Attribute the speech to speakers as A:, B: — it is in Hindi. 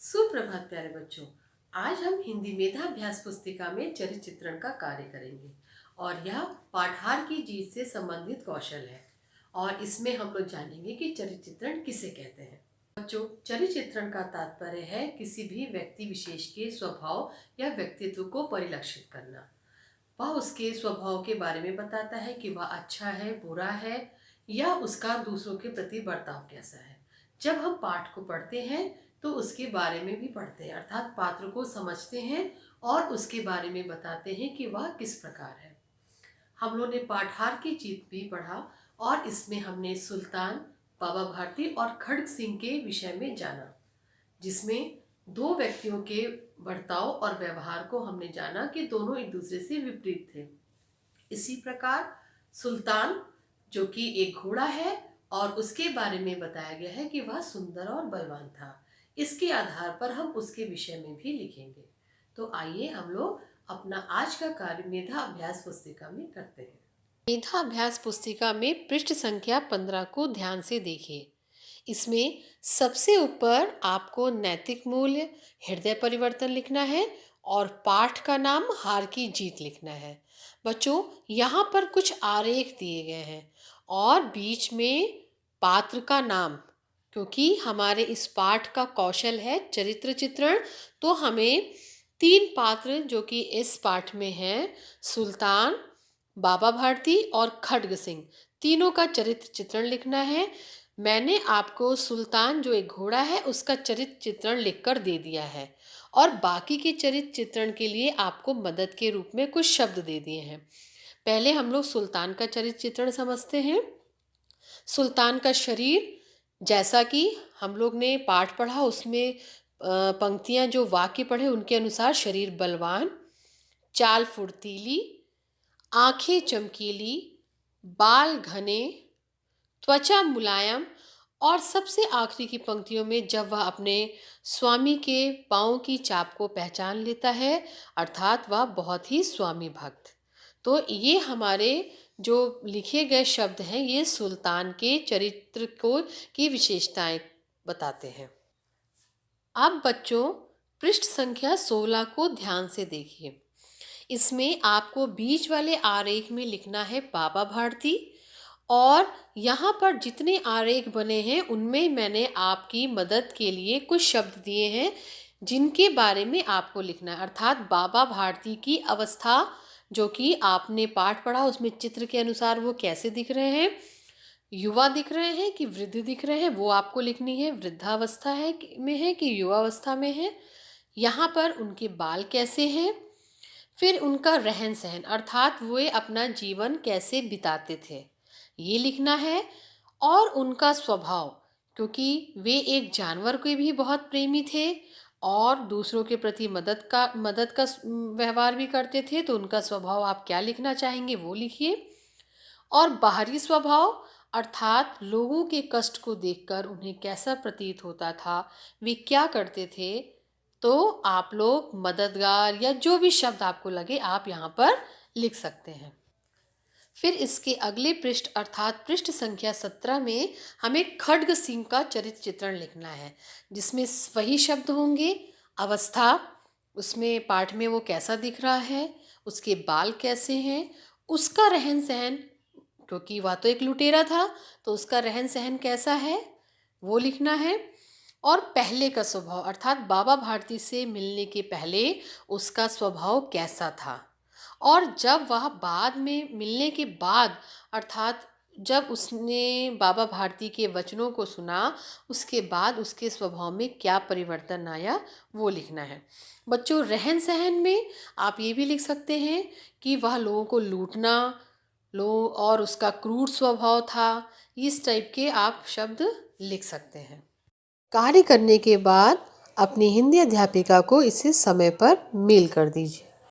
A: सुप्रभात प्यारे बच्चों। आज हम हिंदी मेधाभ्यास पुस्तिका में चरित्र चित्रण का कार्य करेंगे और यह पाठार की जीत से संबंधित कौशल है। और इसमें हम लोग जानेंगे कि चरित्र चित्रण किसे कहते हैं। बच्चों, चरित्र चित्रण का तात्पर्य है किसी भी व्यक्ति विशेष के स्वभाव या व्यक्तित्व को परिलक्षित करना। वह उसके स्वभाव के बारे में बताता है कि वह अच्छा है, बुरा है, या उसका दूसरों के प्रति बर्ताव कैसा है। जब हम पाठ को पढ़ते हैं तो उसके बारे में भी पढ़ते हैं, अर्थात पात्र को समझते हैं और उसके बारे में बताते हैं कि वह किस प्रकार है। हम लोग ने पाठार की जीत भी पढ़ा और इसमें हमने सुल्तान, बाबा भारती और खड्ग सिंह के विषय में जाना, जिसमें दो व्यक्तियों के बर्ताव और व्यवहार को हमने जाना कि दोनों एक दूसरे से विपरीत थे। इसी प्रकार सुल्तान, जो कि एक घोड़ा है, और उसके बारे में बताया गया है कि वह सुंदर और बलवान था। इसके आधार पर हम उसके विषय में भी लिखेंगे। तो आइए हम लोग अपना आज का कार्य मेधा अभ्यास पुस्तिका में करते हैं। मेधा अभ्यास पुस्तिका में पृष्ठ संख्या 15 को ध्यान से देखिए। इसमें सबसे ऊपर आपको नैतिक मूल्य, हृदय परिवर्तन लिखना है और पाठ का नाम हार की जीत लिखना है। बच्चों, यहाँ पर कुछ आरेख दिए गए हैं और बीच में पात्र का नाम, क्योंकि हमारे इस पाठ का कौशल है चरित्र चित्रण, तो हमें 3 पात्र जो कि इस पाठ में हैं, सुल्तान, बाबा भारती और खड्ग सिंह, तीनों का चरित्र चित्रण लिखना है। मैंने आपको सुल्तान, जो एक घोड़ा है, उसका चरित्र चित्रण लिखकर दे दिया है और बाकी के चरित्र चित्रण के लिए आपको मदद के रूप में कुछ शब्द दे दिए हैं। पहले हम लोग सुल्तान का चरित्र चित्रण समझते हैं। सुल्तान का शरीर, जैसा कि हम लोग ने पाठ पढ़ा उसमें पंक्तियां जो वाक्य पढ़े उनके अनुसार, शरीर बलवान, चाल फुर्तीली, आंखें चमकीली, बाल घने, त्वचा मुलायम, और सबसे आखिरी की पंक्तियों में जब वह अपने स्वामी के पाँव की चाप को पहचान लेता है, अर्थात वह बहुत ही स्वामी भक्त। तो ये हमारे जो लिखे गए शब्द हैं, ये सुल्तान के चरित्र को की विशेषताएं बताते हैं। अब बच्चों, पृष्ठ संख्या 16 को ध्यान से देखिए। इसमें आपको बीच वाले आरेख में लिखना है बाबा भारती, और यहाँ पर जितने आरेख बने हैं उनमें मैंने आपकी मदद के लिए कुछ शब्द दिए हैं जिनके बारे में आपको लिखना है, अर्थात बाबा भारती की अवस्था जो कि आपने पाठ पढ़ा उसमें चित्र के अनुसार वो कैसे दिख रहे हैं, युवा दिख रहे हैं कि वृद्ध दिख रहे हैं, वो आपको लिखनी है। वृद्धावस्था में है कि युवावस्था में है, यहाँ पर उनके बाल कैसे हैं, फिर उनका रहन सहन, अर्थात वे अपना जीवन कैसे बिताते थे, ये लिखना है। और उनका स्वभाव, क्योंकि वे एक जानवर के भी बहुत प्रेमी थे और दूसरों के प्रति मदद का व्यवहार भी करते थे, तो उनका स्वभाव आप क्या लिखना चाहेंगे वो लिखिए। और बाहरी स्वभाव, अर्थात लोगों के कष्ट को देखकर उन्हें कैसा प्रतीत होता था, वे क्या करते थे, तो आप लोग मददगार या जो भी शब्द आपको लगे आप यहाँ पर लिख सकते हैं। फिर इसके अगले पृष्ठ अर्थात पृष्ठ संख्या 17 में हमें खड्ग सिंह का चरित्र चित्रण लिखना है, जिसमें वही शब्द होंगे। अवस्था, उसमें पाठ में वो कैसा दिख रहा है, उसके बाल कैसे हैं, उसका रहन सहन, क्योंकि वह तो एक लुटेरा था तो उसका रहन सहन कैसा है वो लिखना है। और पहले का स्वभाव, अर्थात बाबा भारती से मिलने के पहले उसका स्वभाव कैसा था, और जब वह बाद में मिलने के बाद, अर्थात जब उसने बाबा भारती के वचनों को सुना उसके बाद उसके स्वभाव में क्या परिवर्तन आया वो लिखना है। बच्चों, रहन सहन में आप ये भी लिख सकते हैं कि वह लोगों को लूटना और उसका क्रूर स्वभाव था, इस टाइप के आप शब्द लिख सकते हैं। कार्य करने के बाद अपनी हिंदी अध्यापिका को इसे समय पर मेल कर दीजिए।